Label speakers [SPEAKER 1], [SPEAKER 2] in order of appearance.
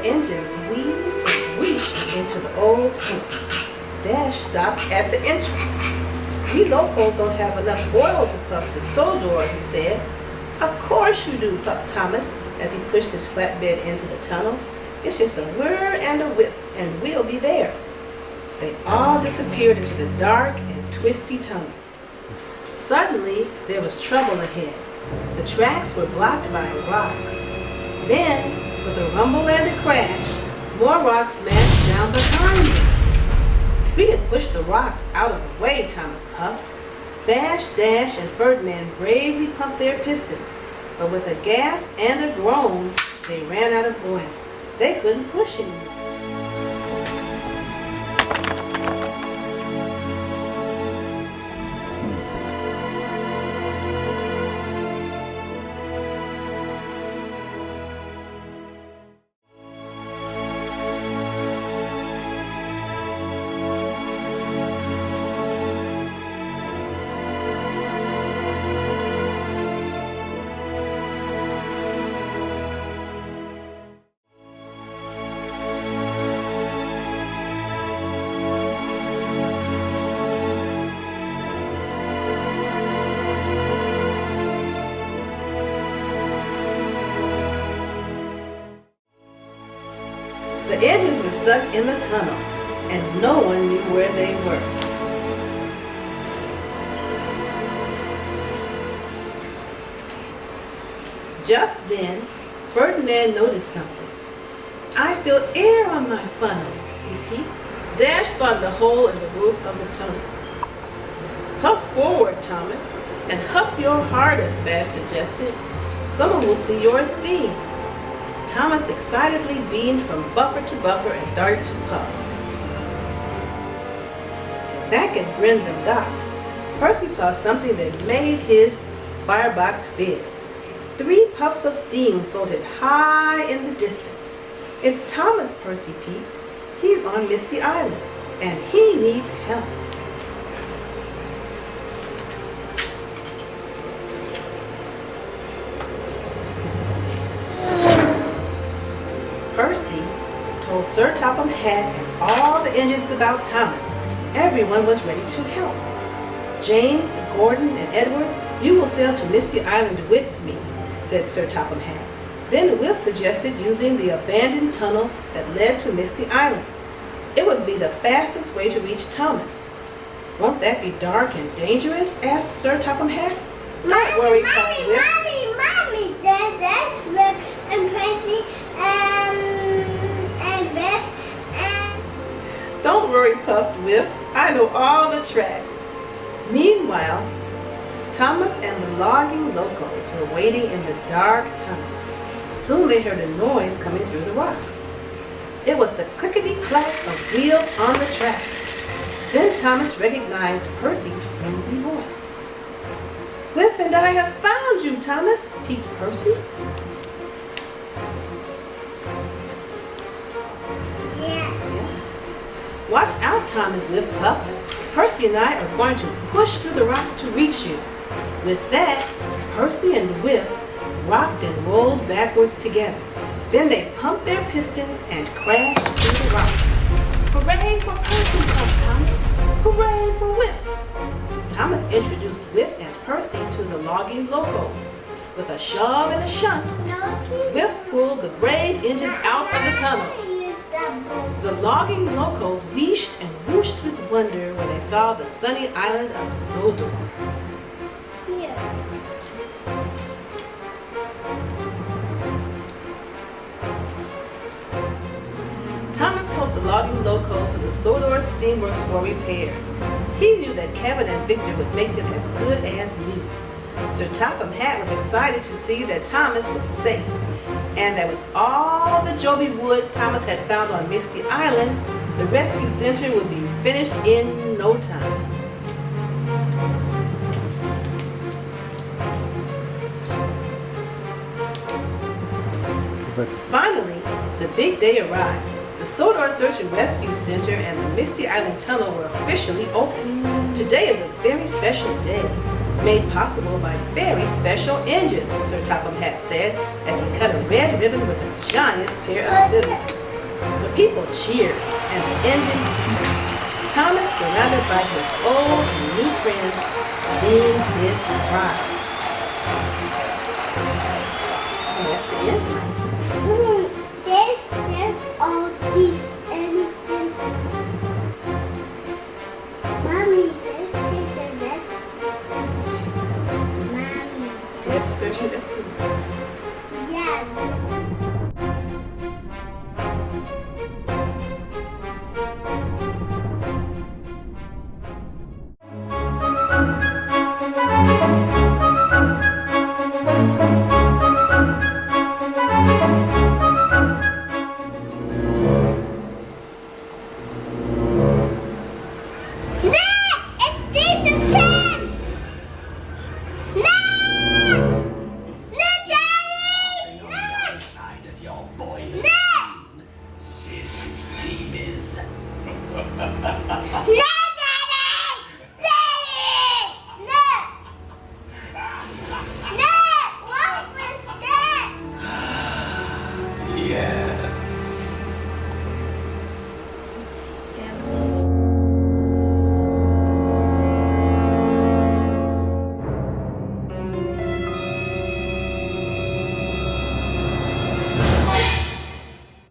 [SPEAKER 1] engines wheezed and wheeshed into the old tunnel. Dash stopped at the entrance. "We locals don't have enough oil to puff to Sodor," he said. "Of course you do," puffed Thomas as he pushed his flatbed into the tunnel. "It's just a whir and a whiff, and we'll be there." They all disappeared into the dark and twisty tunnel. Suddenly, there was trouble ahead. The tracks were blocked by rocks. Then, with a rumble and a crash, more rocks smashed down behind them. "We can push the rocks out of the way," Thomas puffed. Bash, Dash, and Ferdinand bravely pumped their pistons, but with a gasp and a groan, they ran out of oil. They couldn't push anymore. The engines were stuck in the tunnel, and no one knew where they were. Just then, Ferdinand noticed something. "I feel air on my funnel," he peeped. Dash spotted a hole in the roof of the tunnel. "Puff forward, Thomas, and huff your hardest," Bash suggested. "Someone will see your steam." Thomas excitedly beamed from buffer to buffer and started to puff. Back at Brendam Docks, Percy saw something that made his firebox fizz. 3 puffs of steam floated high in the distance. "It's Thomas," Percy peeped. "He's on Misty Island, and he needs help." Percy told Sir Topham Hatt and all the engines about Thomas. Everyone was ready to help. "James, Gordon, and Edward, you will sail to Misty Island with me," said Sir Topham Hatt. Then Will suggested using the abandoned tunnel that led to Misty Island. It would be the fastest way to reach Thomas. "Won't that be dark and dangerous?" asked Sir Topham Hatt. "Don't worry, Puff Whip."
[SPEAKER 2] Mommy, that's Whip and Percy and Whip and...
[SPEAKER 1] "Don't worry, Puffed Whip. I know all the tracks." Meanwhile, Thomas and the logging locos were waiting in the dark tunnel. Soon they heard a noise coming through the rocks. It was the clickety-clack of wheels on the tracks. Then Thomas recognized Percy's friendly voice. "Whiff and I have found you, Thomas," peeped Percy.
[SPEAKER 2] Yeah.
[SPEAKER 1] "Watch out, Thomas," Whiff puffed. "Percy and I are going to push through the rocks to reach you." With that, Percy and Whiff rocked and rolled backwards together. Then they pumped their pistons and crashed through the rocks. "Hooray for Percy," puffed Thomas. "Hooray for Whiff." Thomas introduced Whiff and Percy to the logging locos. With a shove and a shunt, Whiff pulled the brave engines out of the tunnel. The logging locos wheeshed and whooshed with wonder when they saw the sunny island of Sodor.
[SPEAKER 2] Here.
[SPEAKER 1] Thomas helped the logging locos to the Sodor steamworks for repairs. He knew that Kevin and Victor would make them as good as new. Sir Topham Hatt was excited to see that Thomas was safe, and that with all the Joby wood Thomas had found on Misty Island, the rescue center would be finished in no time. Finally, the big day arrived. The Sodor Search and Rescue Center and the Misty Island Tunnel were officially open. Today is a very special day, made possible by very special engines, Sir Topham Hatt said as he cut a red ribbon with a giant pair of scissors. The people cheered and the engines beeped. Thomas, surrounded by his old and new friends, beamed with pride. And that's the end.